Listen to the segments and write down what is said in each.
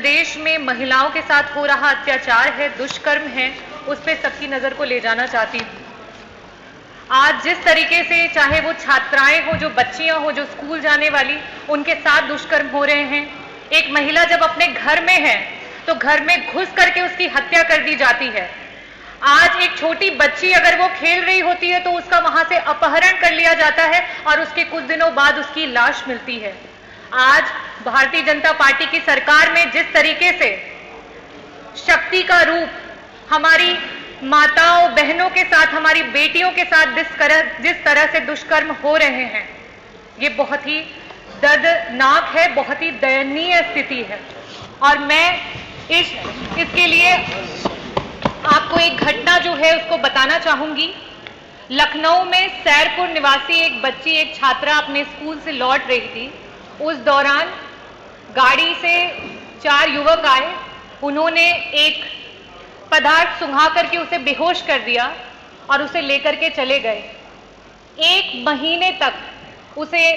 प्रदेश में महिलाओं के साथ हो रहा अत्याचार है, दुष्कर्म है, उस पर सबकी नजर को ले जाना चाहती हूँ। आज जिस तरीके से चाहे वो छात्राएं हो, जो बच्चियां हो, जो स्कूल जाने वाली, उनके साथ दुष्कर्म हो रहे हैं। एक महिला जब अपने घर में है तो घर में घुस करके उसकी हत्या कर दी जाती है। आज एक छोटी बच्ची अगर वो खेल रही होती है तो उसका वहां से अपहरण कर लिया जाता है और उसके कुछ दिनों बाद उसकी लाश मिलती है। आज भारतीय जनता पार्टी की सरकार में जिस तरीके से शक्ति का रूप हमारी माताओं बहनों के साथ, हमारी बेटियों के साथ जिस तरह से दुष्कर्म हो रहे हैं, ये बहुत ही दर्दनाक है, बहुत ही दयनीय स्थिति है। और मैं इसके लिए आपको एक घटना जो है उसको बताना चाहूंगी। लखनऊ में सैरपुर निवासी एक बच्ची, एक छात्रा अपने स्कूल से लौट रही थी। उस दौरान गाड़ी से 4 युवक आए, उन्होंने एक पदार्थ सुंघा करके उसे बेहोश कर दिया और उसे लेकर के चले गए। 1 महीने तक उसे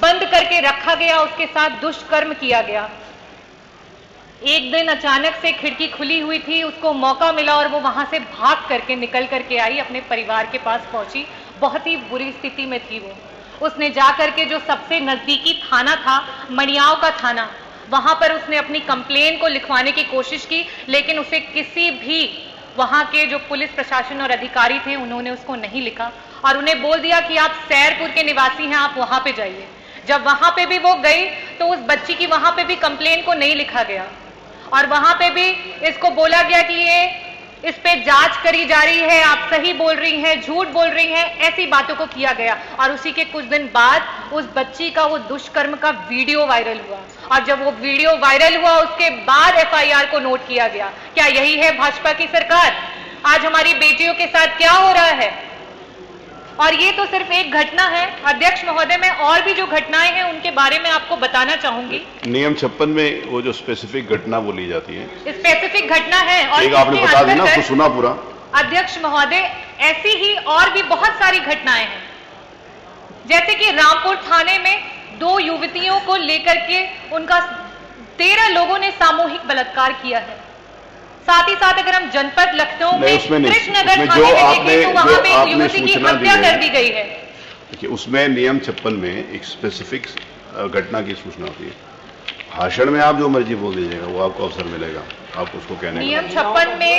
बंद करके रखा गया, उसके साथ दुष्कर्म किया गया। एक दिन अचानक से खिड़की खुली हुई थी, उसको मौका मिला और वो वहां से भाग करके निकल करके आई, अपने परिवार के पास पहुंची। बहुत ही बुरी स्थिति में थी वो। उसने जाकर के जो सबसे नजदीकी थाना था, मड़ियाव का थाना, वहां पर उसने अपनी कंप्लेन को लिखवाने की कोशिश की, लेकिन उसे किसी भी वहां के जो पुलिस प्रशासन और अधिकारी थे उन्होंने उसको नहीं लिखा और उन्हें बोल दिया कि आप सैरपुर के निवासी हैं, आप वहां पे जाइए। जब वहां पे भी वो गई तो उस बच्ची की वहां पे भी कंप्लेन को नहीं लिखा गया और वहां पे भी इसको बोला गया कि ये इस पे जांच करी जा रही है, आप सही बोल रही हैं, झूठ बोल रही हैं, ऐसी बातों को किया गया। और उसी के कुछ दिन बाद उस बच्ची का वो दुष्कर्म का वीडियो वायरल हुआ और जब वो वीडियो वायरल हुआ उसके बाद एफआईआर को नोट किया गया। क्या यही है भाजपा की सरकार? आज हमारी बेटियों के साथ क्या हो रहा है? और ये तो सिर्फ एक घटना है अध्यक्ष महोदय, मैं और भी जो घटनाएं हैं उनके बारे में आपको बताना चाहूंगी। नियम 56 में वो जो स्पेसिफिक घटना बोली जाती है, स्पेसिफिक घटना है और एक आपने बता दी ना, उसको सुना पूरा। अध्यक्ष महोदय, ऐसी ही और भी बहुत सारी घटनाएं हैं, जैसे कि रामपुर थाने में 2 युवतियों को लेकर के उनका 13 लोगों ने सामूहिक बलात्कार किया है। साथ ही साथ अगर हम जनपद लखनऊ में कृष्णनगर थाने में देखें तो वहां पे एक युवती की हत्या कर दी गई है। देखिए, उसमें नियम 56 में एक स्पेसिफिक घटना की सूचना होती है। भाषण में आप जो मर्जी बोल दीजिएगा, वो आपको अवसर मिलेगा आपको उसको कहने का। नियम 56 में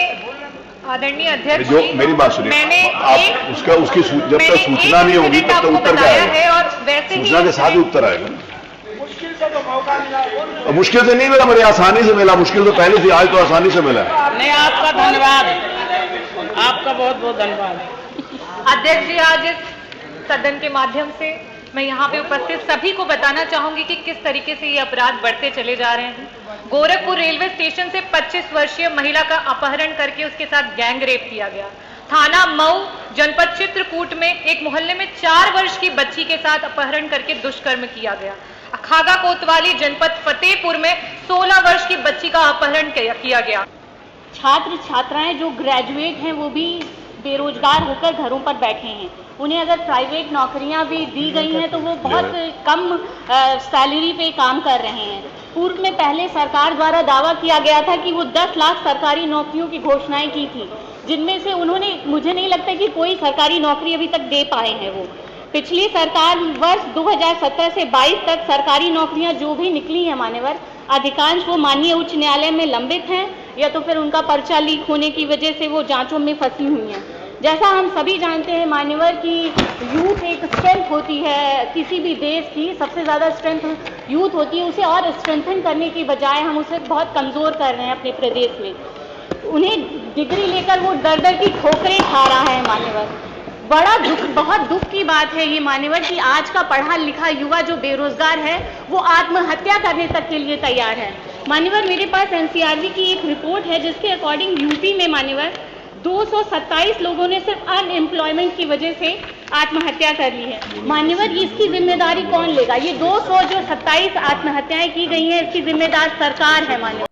आदरणीय अध्यक्ष जो मेरी बात सुनिए, मैंने उसकी जब तक सूचना नहीं होगी तब तक उत्तर आएगा, सूचना के साथ ही उत्तर आएगा। मुश्किल से नहीं मिला, मुझे आसानी से मिला। मुश्किल तो पहले थी, आज तो आसानी से मिला। नहीं, आपका धन्यवाद, आपका बहुत बहुत धन्यवाद। अध्यक्ष जी, आज इस सदन के माध्यम से मैं यहाँ पे उपस्थित सभी को बताना चाहूंगी कि किस तरीके से ये अपराध बढ़ते चले जा रहे हैं। गोरखपुर रेलवे स्टेशन से 25 वर्षीय महिला का अपहरण करके उसके साथ गैंग रेप किया गया। थाना मऊ जनपद चित्रकूट में एक मोहल्ले में 4 वर्ष की बच्ची के साथ अपहरण करके दुष्कर्म किया गया। अखागा कोतवाली जनपद फतेहपुर में 16 वर्ष की बच्ची का अपहरण किया गया। छात्र छात्राएं जो ग्रेजुएट हैं वो भी बेरोजगार होकर घरों पर बैठे हैं। उन्हें अगर प्राइवेट नौकरियां भी दी गई हैं तो वो बहुत कम सैलरी पे काम कर रहे हैं। पूर्व में पहले सरकार द्वारा दावा किया गया था कि वो 10 लाख सरकारी नौकरियों की घोषणाएं की थी, जिनमें से उन्होंने, मुझे नहीं लगता कि कोई सरकारी नौकरी अभी तक दे पाए हैं। वो पिछली सरकार वर्ष 2017 से 22 तक सरकारी नौकरियां जो भी निकली हैं मान्यवर, अधिकांश वो माननीय उच्च न्यायालय में लंबित हैं या तो फिर उनका पर्चा लीक होने की वजह से वो जांचों में फंसी हुई हैं। जैसा हम सभी जानते हैं मान्यवर की यूथ एक स्ट्रेंथ होती है किसी भी देश की, सबसे ज़्यादा स्ट्रेंथ यूथ होती है। उसे और स्ट्रेंथन करने की बजाय हम उसे बहुत कमज़ोर कर रहे हैं अपने प्रदेश में। उन्हें डिग्री लेकर वो दर दर की ठोकरें खा रहा है मान्यवर। बड़ा दुख, बहुत दुख की बात है ये मान्यवर कि आज का पढ़ा लिखा युवा जो बेरोजगार है वो आत्महत्या करने तक के लिए तैयार है। मान्यवर, मेरे पास एनसीआरबी की एक रिपोर्ट है जिसके अकॉर्डिंग यूपी में मान्यवर 227 लोगों ने सिर्फ अनएम्प्लॉयमेंट की वजह से आत्महत्या कर ली है। मान्यवर, इसकी जिम्मेदारी कौन लेगा? ये 227 आत्महत्याएं की गई हैं, इसकी जिम्मेदार सरकार है मान्यवर।